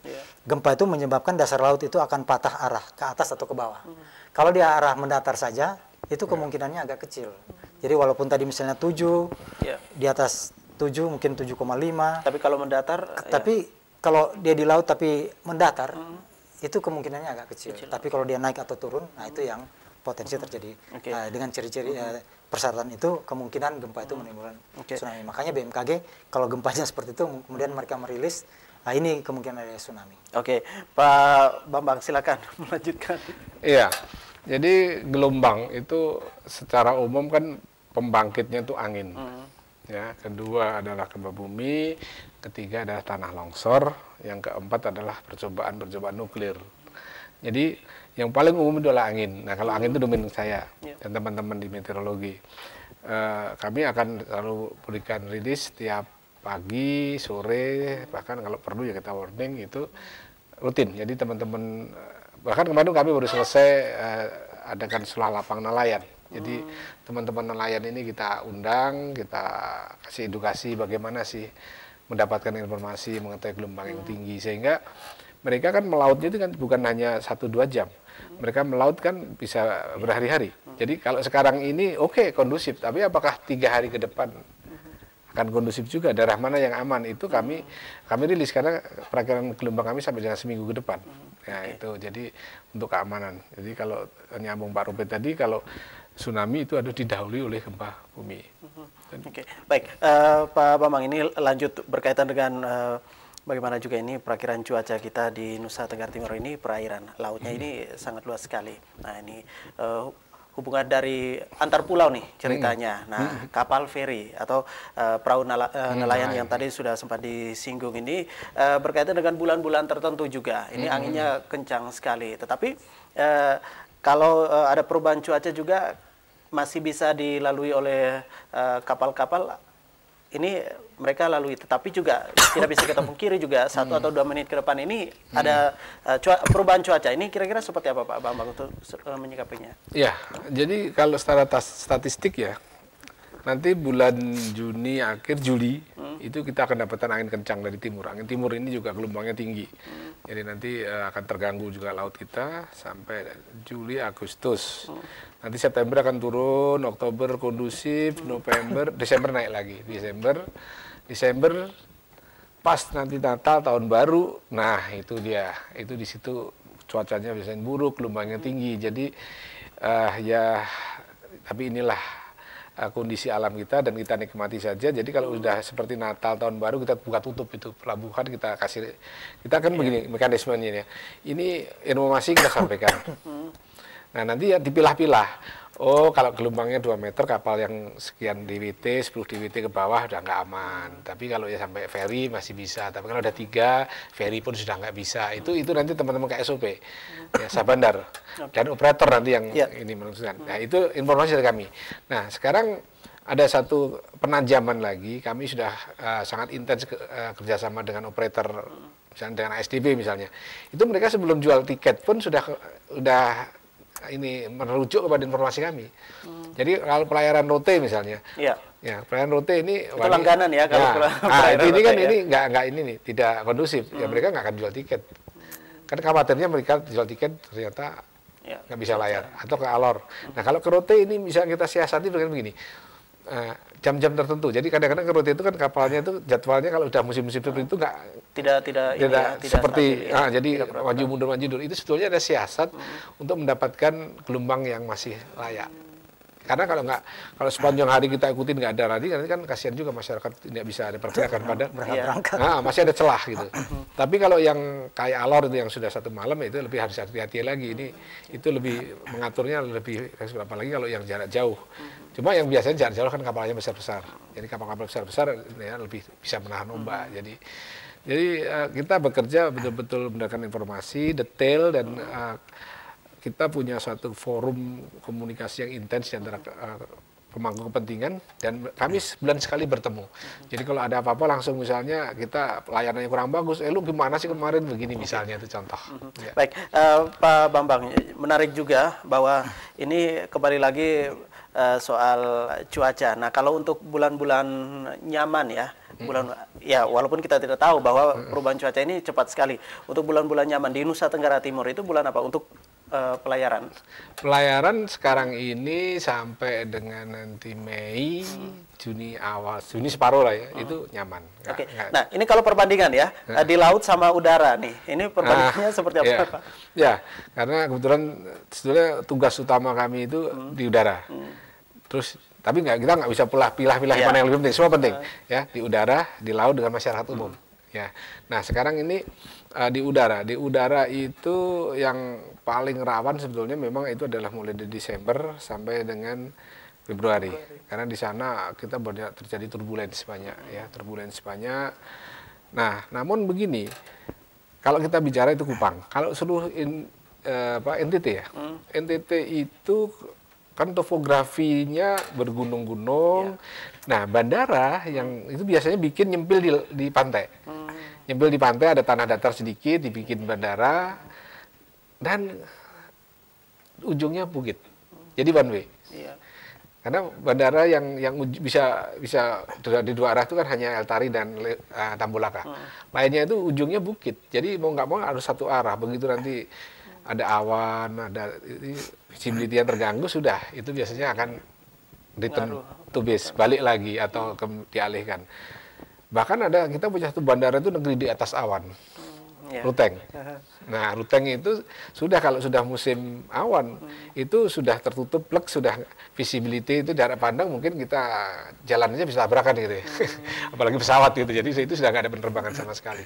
gempa itu menyebabkan dasar laut itu akan patah arah ke atas atau ke bawah. Kalau dia arah mendatar saja, itu kemungkinannya agak kecil. Jadi walaupun tadi misalnya 7, di atas 7 mungkin 7,5. Tapi kalau mendatar, tapi kalau dia di laut tapi mendatar, itu kemungkinannya agak kecil. Tapi kalau dia naik atau turun, nah itu yang potensi terjadi. Dengan ciri-ciri persyaratan itu, kemungkinan gempa itu menimbulkan tsunami. Makanya BMKG kalau gempanya seperti itu, kemudian mereka merilis, nah ini kemungkinan ada tsunami. Oke, Pak Bambang silakan melanjutkan. Iya, jadi gelombang itu secara umum kan pembangkitnya itu angin. Ya, kedua adalah gempa bumi, ketiga adalah tanah longsor, yang keempat adalah percobaan nuklir. Jadi yang paling umum itu adalah angin. Nah, kalau angin itu domain saya dan teman-teman di meteorologi. Kami akan selalu berikan rilis setiap pagi, sore, bahkan kalau perlu ya kita warning, itu rutin. Jadi teman-teman, bahkan kemarin kami baru selesai adakan selah lapang nelayan. Jadi teman-teman nelayan ini kita undang, kita kasih edukasi bagaimana sih mendapatkan informasi, mengetahui gelombang yang tinggi, sehingga mereka kan melautnya itu kan bukan hanya 1-2 jam. Mereka melaut kan bisa berhari-hari. Jadi kalau sekarang ini kondusif, tapi apakah 3 hari ke depan akan kondusif juga? Daerah mana yang aman itu kami rilis, karena perakiraan gelombang kami sampai dengan seminggu ke depan. Nah itu jadi untuk keamanan. Jadi kalau nyambung Pak Ruben tadi, kalau tsunami itu ada didahului oleh gempa bumi. Baik, Pak Bambang, ini lanjut berkaitan dengan bagaimana juga ini perakiraan cuaca kita di Nusa Tenggara Timur ini, perairan lautnya ini sangat luas sekali. Nah ini hubungan dari antar pulau nih ceritanya. Nah kapal feri atau perahu nelayan yang tadi sudah sempat disinggung ini berkaitan dengan bulan-bulan tertentu juga. Ini anginnya kencang sekali. Tetapi kalau ada perubahan cuaca juga masih bisa dilalui oleh kapal-kapal ini mereka lalui. Tetapi juga tidak bisa kita pungkiri juga 1 atau 2 menit ke depan ini ada perubahan cuaca. Ini kira-kira seperti apa Pak Bambang untuk menyikapinya? Ya, jadi kalau secara statistik ya, nanti bulan Juni, akhir Juli, itu kita akan dapatkan angin kencang dari timur. Angin timur ini juga gelombangnya tinggi. Jadi nanti akan terganggu juga laut kita sampai Juli, Agustus. Nanti September akan turun, Oktober kondusif, November, Desember naik lagi. Desember pas nanti Natal, tahun baru, nah itu dia. Itu di situ cuacanya biasanya buruk, gelombangnya tinggi. Jadi tapi inilah kondisi alam kita dan kita nikmati saja. Jadi kalau sudah seperti Natal, tahun baru, kita buka tutup itu pelabuhan, kita kan begini mekanismenya ya. Ini informasi kita sampaikan. Nah nanti ya dipilah-pilah. Oh kalau gelombangnya 2 meter, kapal yang sekian DWT, 10 DWT ke bawah udah nggak aman. Tapi kalau ya sampai ferry masih bisa. Tapi kalau ada 3, ferry pun sudah nggak bisa. Itu nanti teman-teman ke SOP, ya, Sabandar dan operator nanti yang ini menentukan. Nah itu informasi dari kami. Nah sekarang ada satu penajaman lagi. Kami sudah sangat intens kerjasama dengan operator, misalnya dengan ASDB misalnya. Itu mereka sebelum jual tiket pun sudah ini merujuk kepada informasi kami. Jadi kalau pelayaran rute misalnya, ya pelayaran rute ini itu langganan ya kalau ini kan ini nggak ini nih, tidak kondusif. Ya mereka nggak akan jual tiket. Kan khawatirnya mereka jual tiket ternyata nggak bisa layar atau ke alor. Nah kalau ke rute ini bisa kita siasati dengan begini. Jam-jam tertentu. Jadi kadang-kadang ke rute itu kan kapalnya itu jadwalnya kalau udah musim-musim tertentu itu tidak seperti jadi maju mundur itu sebetulnya ada siasat untuk mendapatkan gelombang yang masih layak. Karena kalau sepanjang hari kita ikutin nggak ada nanti kan kasihan juga masyarakat tidak bisa ada pergerakan pada masih ada celah gitu. Tapi kalau yang kayak alor itu yang sudah 1 malam itu lebih harus hati-hati lagi. Itu lebih mengaturnya lebih, apalagi kalau yang jarak jauh. Cuma yang biasanya jarak jauh kan kapalnya besar-besar. Jadi kapal-kapal besar-besar ya lebih bisa menahan ombak. Jadi kita bekerja betul-betul mendapatkan informasi detail dan kita punya suatu forum komunikasi yang intens di antara pemangku kepentingan, dan kami sebulan sekali bertemu. Jadi kalau ada apa-apa langsung, misalnya kita pelayanannya kurang bagus, lu gimana sih kemarin begini misalnya, itu contoh. Ya. Baik, Pak Bambang, menarik juga bahwa ini kembali lagi soal cuaca. Nah, kalau untuk bulan-bulan nyaman ya, ya walaupun kita tidak tahu bahwa perubahan cuaca ini cepat sekali. Untuk bulan-bulan nyaman di Nusa Tenggara Timur itu bulan apa untuk pelayaran? Pelayaran sekarang ini sampai dengan nanti Mei, Juni awal, Juni separuh lah ya, itu nyaman. Oke. Nah, ini kalau perbandingan ya, di laut sama udara nih, ini perbandingannya seperti apa, ya, Pak? Ya, karena kebetulan sebetulnya tugas utama kami itu di udara. Terus, tapi kita nggak bisa pilah-pilah mana yang lebih penting, semua penting. Ya, di udara, di laut dengan masyarakat umum. Ya, nah sekarang ini di udara itu yang paling rawan sebetulnya memang itu adalah mulai dari Desember sampai dengan Februari, karena di sana kita banyak terjadi turbulensi banyak ya, turbulensi banyak. Nah, namun begini, kalau kita bicara itu Kupang, kalau seluruh NTT ya, NTT itu kan topografinya bergunung-gunung. Nah, bandara yang itu biasanya bikin nyempil di pantai. Nyempil di pantai, ada tanah datar sedikit, dibikin bandara, dan ujungnya bukit. Jadi one way. Iya. Karena bandara yang bisa di dua arah itu kan hanya El Tari dan Tambulaka. Lainnya itu ujungnya bukit. Jadi mau nggak mau harus satu arah. Begitu nanti ada awan, ada visibility yang terganggu, sudah itu biasanya akan return to base, balik lagi atau dialihkan. Bahkan kita punya satu bandara itu negeri di atas awan, Ruteng. Nah, Ruteng itu kalau sudah musim awan, itu sudah tertutup, plek, sudah visibility itu jarak pandang mungkin kita jalannya bisa tabrakan gitu ya. Apalagi pesawat gitu, jadi itu sudah nggak ada penerbangan sama sekali.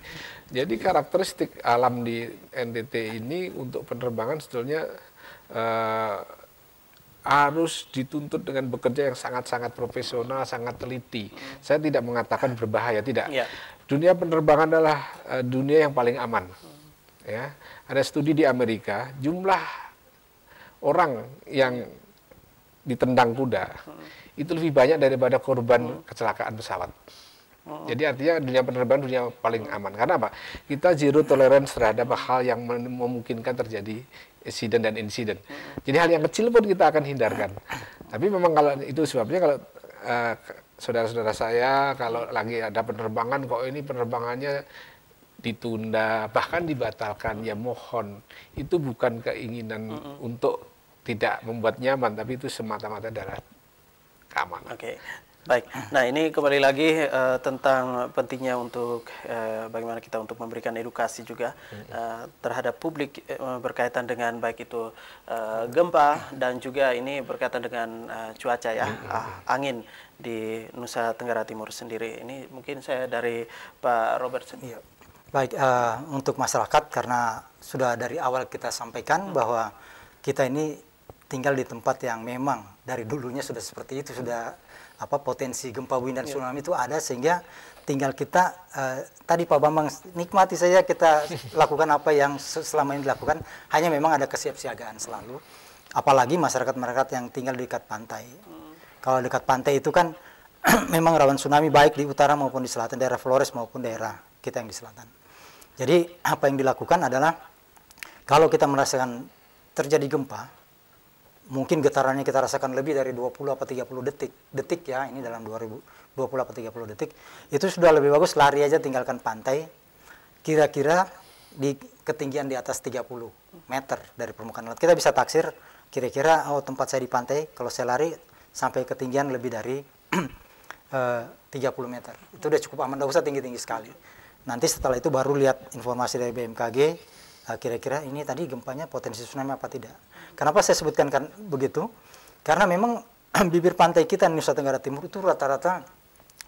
Jadi karakteristik alam di NTT ini untuk penerbangan sebetulnya harus dituntut dengan bekerja yang sangat-sangat profesional, sangat teliti. Saya tidak mengatakan berbahaya, tidak. Ya. Dunia penerbangan adalah dunia yang paling aman. Ya, ada studi di Amerika, jumlah orang yang ditendang kuda itu lebih banyak daripada korban kecelakaan pesawat. Jadi artinya dunia penerbangan dunia paling aman. Karena apa? Kita zero tolerance terhadap hal yang memungkinkan terjadi insiden dan insiden. Jadi hal yang kecil pun kita akan hindarkan. Tapi memang kalau itu sebabnya kalau saudara-saudara saya kalau lagi ada penerbangan kok ini penerbangannya ditunda bahkan dibatalkan, ya mohon, itu bukan keinginan untuk tidak membuat nyaman, tapi itu semata-mata adalah keamanan. Oke. Baik, nah ini kembali lagi tentang pentingnya untuk bagaimana kita untuk memberikan edukasi juga terhadap publik berkaitan dengan baik itu gempa dan juga ini berkaitan dengan cuaca ya, angin di Nusa Tenggara Timur sendiri. Ini mungkin saya dari Pak Robert. Iya. Baik, untuk masyarakat karena sudah dari awal kita sampaikan bahwa kita ini tinggal di tempat yang memang dari dulunya sudah seperti itu, sudah potensi gempa, bumi dan tsunami itu ada, sehingga tinggal kita tadi Pak Bambang nikmati saja kita lakukan apa yang selama ini dilakukan, hanya memang ada kesiapsiagaan selalu, apalagi masyarakat yang tinggal di dekat pantai. Kalau dekat pantai itu kan memang rawan tsunami baik di utara maupun di selatan, daerah Flores maupun daerah kita yang di selatan. Jadi apa yang dilakukan adalah kalau kita merasakan terjadi gempa, mungkin getarannya kita rasakan lebih dari 20 atau 30 detik ya, ini dalam 20 atau 30 detik, itu sudah lebih bagus lari aja, tinggalkan pantai, kira-kira di ketinggian di atas 30 meter dari permukaan laut. Kita bisa taksir kira-kira tempat saya di pantai, kalau saya lari sampai ketinggian lebih dari 30 meter. Itu udah cukup aman, tidak usah tinggi-tinggi sekali. Nanti setelah itu baru lihat informasi dari BMKG, kira-kira ini tadi gempanya potensi tsunami apa tidak. Kenapa saya sebutkan begitu? Karena memang bibir pantai kita Nusa Tenggara Timur itu rata-rata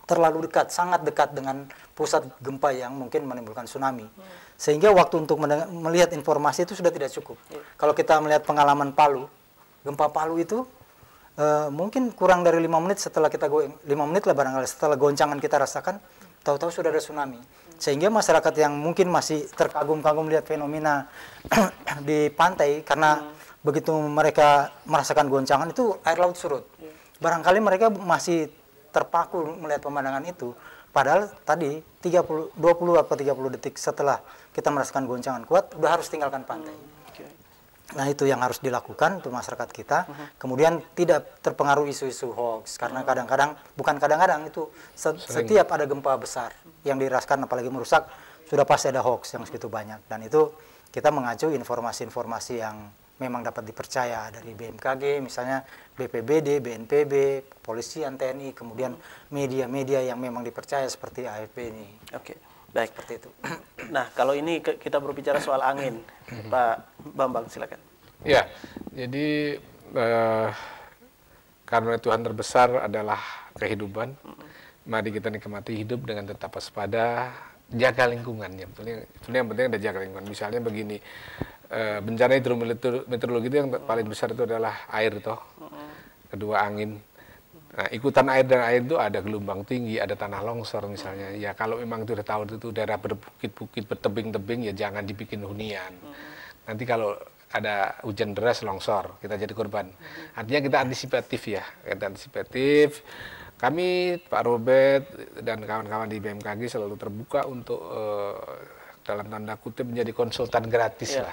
terlalu dekat, sangat dekat dengan pusat gempa yang mungkin menimbulkan tsunami. Sehingga waktu untuk melihat informasi itu sudah tidak cukup. Kalau kita melihat pengalaman Palu, gempa Palu itu mungkin kurang dari 5 menit setelah kita 5 menit lah barangkali setelah goncangan kita rasakan, tahu-tahu sudah ada tsunami. Sehingga masyarakat yang mungkin masih terkagum-kagum lihat fenomena di pantai karena begitu mereka merasakan goncangan itu air laut surut. Barangkali mereka masih terpaku melihat pemandangan itu, padahal tadi 20 atau 30 detik setelah kita merasakan goncangan kuat udah harus tinggalkan pantai. Nah, itu yang harus dilakukan untuk masyarakat kita. Kemudian tidak terpengaruh isu-isu hoax, karena kadang-kadang, bukan kadang-kadang, itu setiap ada gempa besar yang dirasakan apalagi merusak, sudah pasti ada hoax yang segitu banyak. Dan itu kita mengacu informasi-informasi yang memang dapat dipercaya dari BMKG, misalnya BPBD, BNPB, Polisian, TNI, kemudian media-media yang memang dipercaya seperti AFP ini. Oke, baik. Seperti itu. Nah, kalau ini kita berbicara soal angin, Pak Bambang, silakan. Ya, jadi karena Tuhan terbesar adalah kehidupan, mari kita nikmati hidup dengan tetap waspada, jaga lingkungan. Yang penting ada jaga lingkungan. Misalnya begini, bencana hidrometeorologi itu yang paling besar itu adalah air, toh. Kedua angin. Nah, ikutan air dan air itu ada gelombang tinggi, ada tanah longsor misalnya. Ya kalau memang itu udah tahu itu daerah berbukit-bukit, bertebing-tebing, ya jangan dibikin hunian. Nanti kalau ada hujan deras longsor, kita jadi korban. Artinya kita antisipatif ya, kita antisipatif. Kami, Pak Robert dan kawan-kawan di BMKG selalu terbuka untuk dalam tanda kutip menjadi konsultan gratis lah.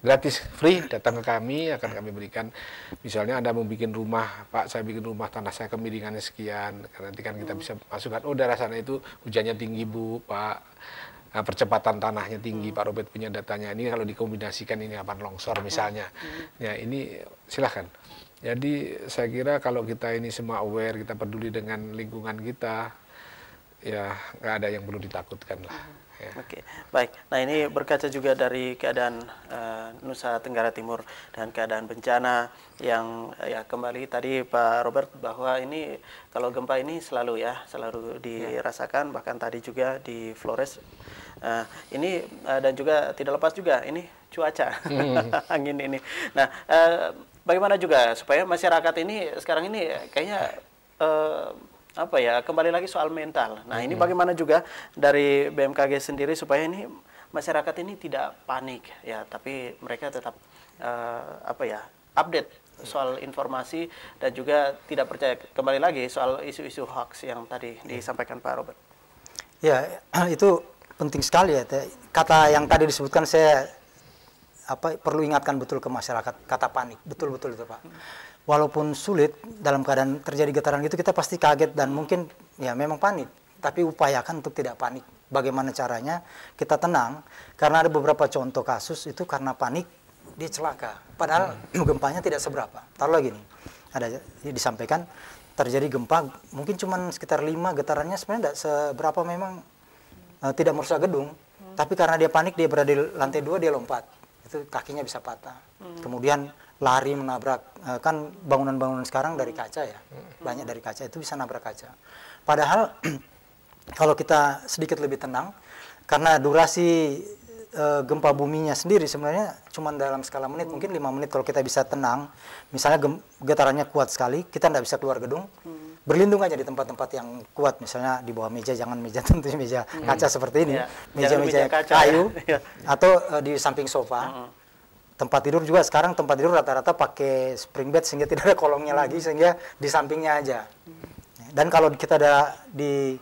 Gratis, free, datang ke kami, akan kami berikan. Misalnya Anda mau bikin rumah, Pak saya bikin rumah, tanah saya kemiringannya sekian. Nanti kan kita bisa masukkan, oh daerah sana itu hujannya tinggi Bu, Pak. Nah, percepatan tanahnya tinggi, Pak Robert punya datanya. Ini kalau dikombinasikan ini akan longsor misalnya. Ya ini silahkan. Jadi saya kira kalau kita ini semua aware, kita peduli dengan lingkungan kita, ya nggak ada yang perlu ditakutkan lah. Ya. Oke, baik. Nah, ini berkaca juga dari keadaan Nusa Tenggara Timur dan keadaan bencana yang ya kembali tadi Pak Robert bahwa ini kalau gempa ini selalu dirasakan, bahkan tadi juga di Flores. Ini dan juga tidak lepas juga ini cuaca angin ini. Nah, bagaimana juga supaya masyarakat ini sekarang ini kayaknya kembali lagi soal mental. Nah, ini bagaimana juga dari BMKG sendiri supaya ini masyarakat ini tidak panik ya, tapi mereka tetap update soal informasi dan juga tidak percaya, kembali lagi soal isu-isu hoax yang tadi disampaikan Pak Robert. Ya, itu penting sekali ya. Kata yang tadi disebutkan saya perlu ingatkan betul ke masyarakat, kata panik. Betul-betul itu, Pak. Walaupun sulit dalam keadaan terjadi getaran gitu, kita pasti kaget dan mungkin ya memang panik. Tapi upayakan untuk tidak panik. Bagaimana caranya? Kita tenang. Karena ada beberapa contoh kasus itu karena panik dia celaka. Padahal gempanya tidak seberapa. Taruhlah gini, ada disampaikan terjadi gempa mungkin cuma sekitar 5 getarannya, sebenarnya tidak seberapa, memang tidak merusak gedung. Tapi karena dia panik, dia berada di lantai 2, dia lompat. Itu kakinya bisa patah. Kemudian lari menabrak, kan bangunan-bangunan sekarang dari kaca ya, banyak dari kaca, itu bisa nabrak kaca. Padahal kalau kita sedikit lebih tenang, karena durasi gempa buminya sendiri sebenarnya cuma dalam skala menit, mungkin 5 menit kalau kita bisa tenang, misalnya getarannya kuat sekali, kita tidak bisa keluar gedung, berlindung aja di tempat-tempat yang kuat, misalnya di bawah meja, jangan meja tentunya meja kaca seperti ini, meja-meja kayu, atau di samping sofa. Tempat tidur juga sekarang tempat tidur rata-rata pakai spring bed sehingga tidak ada kolongnya lagi, sehingga di sampingnya aja. Dan kalau kita ada di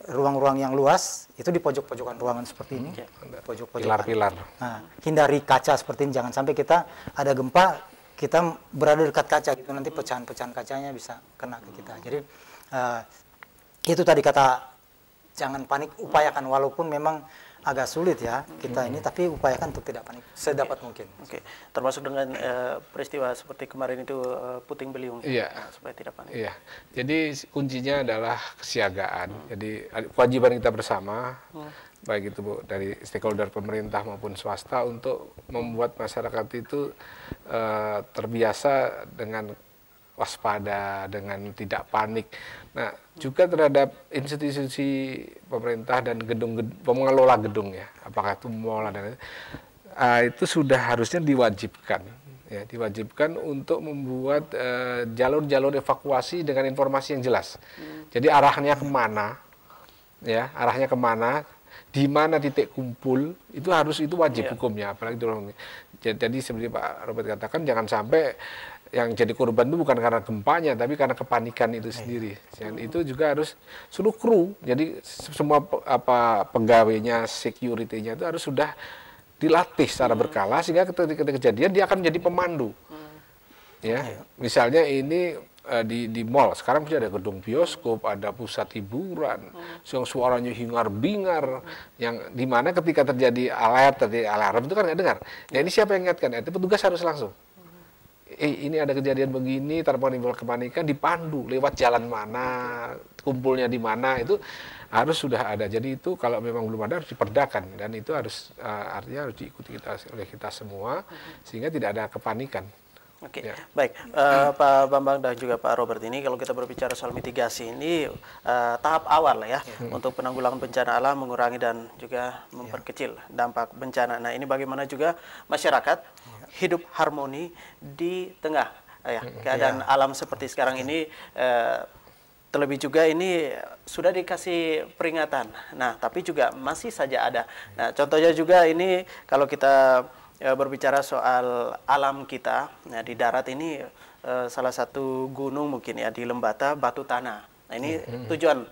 ruang-ruang yang luas, itu di pojok-pojokan ruangan seperti ini, pojok-pojokan. Pilar-pilar. Nah, hindari kaca seperti ini, jangan sampai kita ada gempa, kita berada dekat kaca gitu, nanti pecahan-pecahan kacanya bisa kena ke kita. Jadi itu tadi kata jangan panik, upayakan walaupun memang agak sulit ya kita ini, tapi upayakan untuk tidak panik sedapat mungkin. Oke, termasuk dengan peristiwa seperti kemarin itu puting beliung, supaya tidak panik. Iya, jadi kuncinya adalah kesiagaan. Jadi kewajiban kita bersama, baik itu Bu, dari stakeholder pemerintah maupun swasta, untuk membuat masyarakat itu terbiasa dengan waspada, dengan tidak panik. Nah, juga terhadap institusi pemerintah dan pengelola gedung ya, apakah itu mall dan itu sudah harusnya diwajibkan, ya, diwajibkan untuk membuat jalur-jalur evakuasi dengan informasi yang jelas. Jadi arahnya kemana, ya, arahnya kemana. di mana titik kumpul itu wajib Iya. hukumnya, apalagi tsunami. Jadi seperti Pak Robert katakan, jangan sampai yang jadi korban itu bukan karena gempanya tapi karena kepanikan itu sendiri. Dan itu juga harus seluruh kru, jadi semua pegawainya, security-nya itu harus sudah dilatih secara berkala sehingga ketika kejadian dia akan menjadi pemandu. Ya, misalnya ini di mall sekarang sudah ada gedung bioskop, ada pusat hiburan, yang suaranya hingar-bingar, yang dimana ketika terjadi alarm itu kan nggak dengar. Nah ini siapa yang ingatkan? Itu petugas harus langsung. Ini ada kejadian begini, tanpa menimbulkan kepanikan, dipandu lewat jalan mana, kumpulnya di mana, itu harus sudah ada. Jadi itu kalau memang belum ada harus diperdakan, dan itu harus artinya harus diikuti oleh kita semua sehingga tidak ada kepanikan. Oke, Ya. baik, Pak Bambang dan juga Pak Robert, ini kalau kita berbicara soal mitigasi ini tahap awal lah ya untuk penanggulangan bencana alam, mengurangi dan juga memperkecil dampak bencana. Nah ini bagaimana juga masyarakat hidup harmoni di tengah keadaan alam seperti sekarang ini. Terlebih juga ini sudah dikasih peringatan, nah tapi juga masih saja ada. Nah contohnya juga ini kalau kita berbicara soal alam kita, nah di darat ini salah satu gunung mungkin ya di Lembata, Batu Tanah. Nah ini tujuan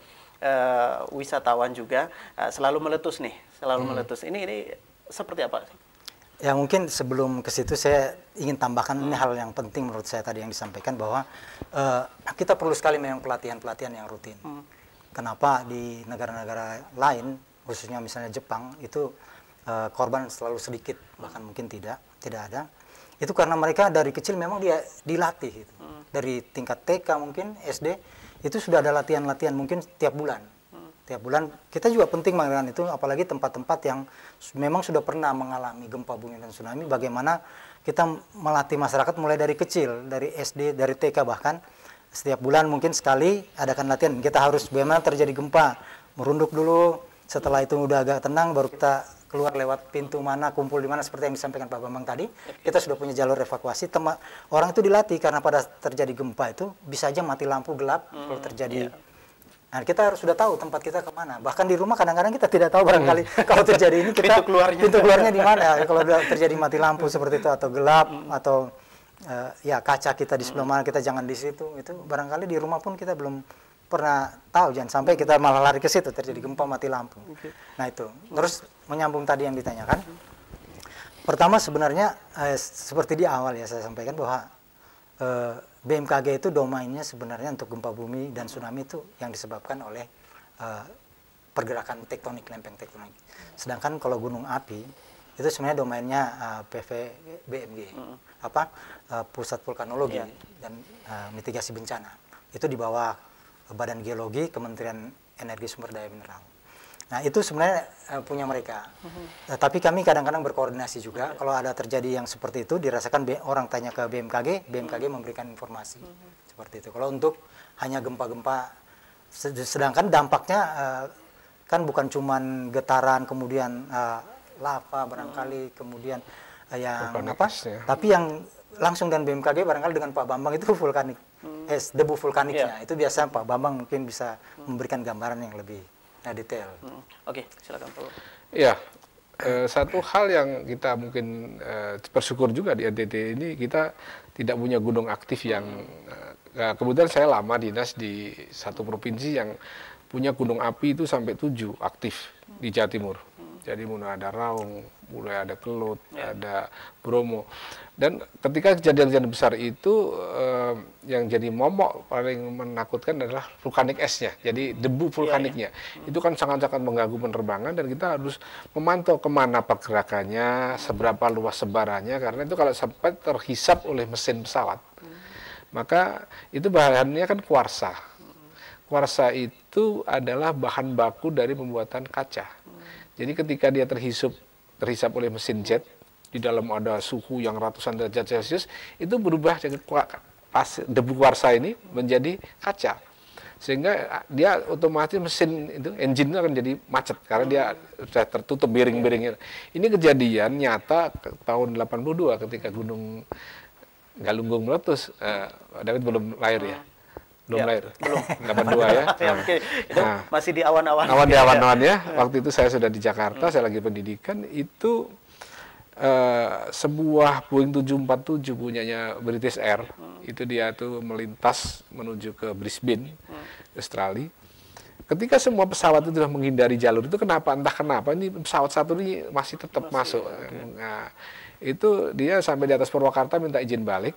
wisatawan juga selalu meletus nih, selalu meletus. Ini seperti apa? Ya mungkin sebelum ke situ saya ingin tambahkan ini hal yang penting menurut saya tadi yang disampaikan bahwa kita perlu sekali memang pelatihan-pelatihan yang rutin. Kenapa di negara-negara lain, khususnya misalnya Jepang itu korban selalu sedikit, bahkan mungkin tidak ada. Itu karena mereka dari kecil memang dia dilatih gitu. Dari tingkat TK mungkin SD itu sudah ada latihan-latihan mungkin tiap bulan. Tiap bulan kita juga penting melakukan itu, apalagi tempat-tempat yang memang sudah pernah mengalami gempa bumi dan tsunami, bagaimana kita melatih masyarakat mulai dari kecil, dari SD, dari TK bahkan setiap bulan mungkin sekali adakan latihan. Kita harus bagaimana terjadi gempa, merunduk dulu, setelah itu udah agak tenang baru kita keluar lewat pintu mana, kumpul di mana, seperti yang disampaikan Pak Bambang tadi. Kita sudah punya jalur evakuasi. Orang itu dilatih karena pada terjadi gempa itu bisa aja mati lampu, gelap kalau terjadi. Nah, kita harus sudah tahu tempat kita kemana. Bahkan di rumah kadang-kadang kita tidak tahu barangkali kalau terjadi ini kita pintu keluarnya di mana. Kalau terjadi mati lampu seperti itu atau gelap atau ya kaca kita di sebelah mana, kita jangan di situ. Itu barangkali di rumah pun kita belum pernah tahu, jangan sampai kita malah lari ke situ terjadi gempa mati lampu. Nah itu terus menyambung tadi yang ditanyakan, pertama sebenarnya seperti di awal ya saya sampaikan bahwa BMKG itu domainnya sebenarnya untuk gempa bumi dan tsunami itu yang disebabkan oleh pergerakan tektonik, lempeng tektonik. Sedangkan kalau gunung api itu sebenarnya domainnya PVBMG, Pusat Vulkanologi dan Mitigasi Bencana. Itu di bawah Badan Geologi, Kementerian Energi Sumber Daya Mineral. Nah itu sebenarnya punya mereka. Tapi kami kadang-kadang berkoordinasi juga. Kalau ada terjadi yang seperti itu, dirasakan orang tanya ke BMKG, BMKG memberikan informasi seperti itu. Kalau untuk hanya gempa-gempa, sedangkan dampaknya kan bukan cuman getaran, kemudian lava barangkali, kemudian yang tapi yang langsung dan BMKG barangkali dengan Pak Bambang itu vulkanik. Debu vulkaniknya itu biasa Pak Bambang mungkin bisa memberikan gambaran yang lebih detail. Oke, silakan Pak. Ya, satu hal yang kita mungkin bersyukur juga di NTT ini, kita tidak punya gunung aktif yang kemudian saya lama dinas di satu provinsi yang punya gunung api itu sampai 7 aktif di Jawa Timur. Jadi mulai ada Raung, mulai ada Kelut, ada Bromo. Dan ketika kejadian-kejadian besar itu yang jadi momok paling menakutkan adalah vulkanik esnya. Jadi debu vulkaniknya. Itu kan sangat-sangat mengganggu penerbangan dan kita harus memantau kemana pergerakannya, seberapa luas sebarannya. Karena itu kalau sampai terhisap oleh mesin pesawat, maka itu bahannya kan kuarsa. Kuarsa itu adalah bahan baku dari pembuatan kaca. Jadi ketika dia terhisap oleh mesin jet, di dalam ada suhu yang ratusan derajat Celcius, itu berubah jadi debu kuarsa ini menjadi kaca. Sehingga dia otomatis mesin itu, engine-nya akan jadi macet, karena dia sudah tertutup bearing-bearingnya. Ini kejadian nyata tahun 82 ketika Gunung Galunggung meletus, David belum lahir ya. belum Ya, lahir. belum. 82 ya. Ya, oke. Itu Nah, masih di awan-awan. awan di awan-awan ya. Waktu itu saya sudah di Jakarta, saya lagi pendidikan, itu sebuah Boeing 747 punyanya British Air, itu dia tuh melintas menuju ke Brisbane, Australia. Ketika semua pesawat itu sudah menghindari jalur itu, entah kenapa ini pesawat satu ini masih tetap masuk. Nah, itu dia sampai di atas Purwakarta minta izin balik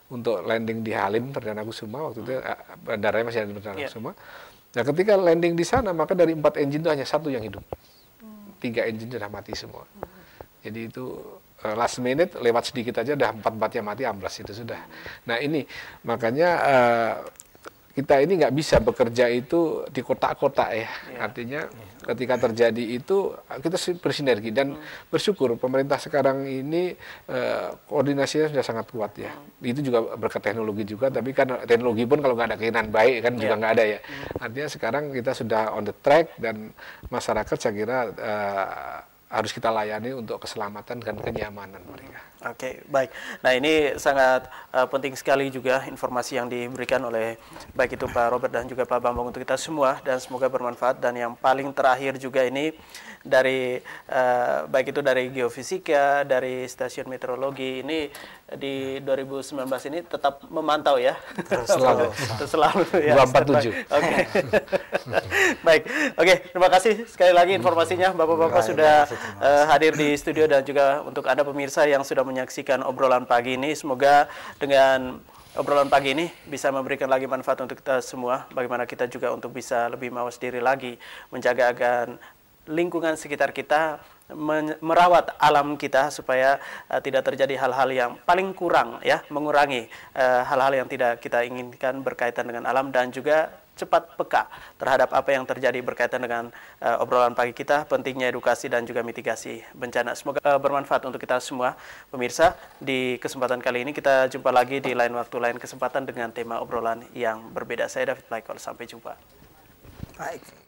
untuk landing di Halim Perdana Kusuma, waktu itu bandaranya masih ada di Perdana Kusuma. Nah, ketika landing di sana, maka dari 4 engine itu hanya 1 yang hidup. 3 engine sudah mati semua. Jadi itu last minute, lewat sedikit aja udah 4-4-nya mati, amblas itu sudah. Nah ini, makanya kita ini nggak bisa bekerja itu di kotak-kotak ya. Artinya ketika terjadi itu, kita bersinergi. Dan bersyukur pemerintah sekarang ini koordinasinya sudah sangat kuat ya. Itu juga berkat teknologi juga, tapi kan teknologi pun kalau nggak ada keinginan baik kan juga nggak ada ya. Artinya sekarang kita sudah on the track, dan masyarakat saya kira harus kita layani untuk keselamatan dan kenyamanan mereka. Oke, baik. Nah, ini sangat penting sekali juga informasi yang diberikan oleh baik itu Pak Robert dan juga Pak Bambang untuk kita semua, dan semoga bermanfaat. Dan yang paling terakhir juga ini dari baik itu dari geofisika, dari stasiun meteorologi ini di 2019 ini tetap memantau ya. Selalu ya. 247. Oke. Baik. Oke, terima kasih sekali lagi informasinya Bapak-bapak sudah hadir di studio, dan juga untuk Anda pemirsa yang sudah menyaksikan obrolan pagi ini, semoga dengan obrolan pagi ini bisa memberikan lagi manfaat untuk kita semua, bagaimana kita juga untuk bisa lebih mawas diri lagi, menjaga agar lingkungan sekitar kita, merawat alam kita supaya tidak terjadi hal-hal yang paling kurang ya, mengurangi hal-hal yang tidak kita inginkan berkaitan dengan alam, dan juga cepat peka terhadap apa yang terjadi berkaitan dengan obrolan pagi kita, pentingnya edukasi dan juga mitigasi bencana. Semoga bermanfaat untuk kita semua pemirsa. Di kesempatan kali ini kita jumpa lagi di lain waktu, lain kesempatan dengan tema obrolan yang berbeda. Saya David Blaikol, sampai jumpa. Baik.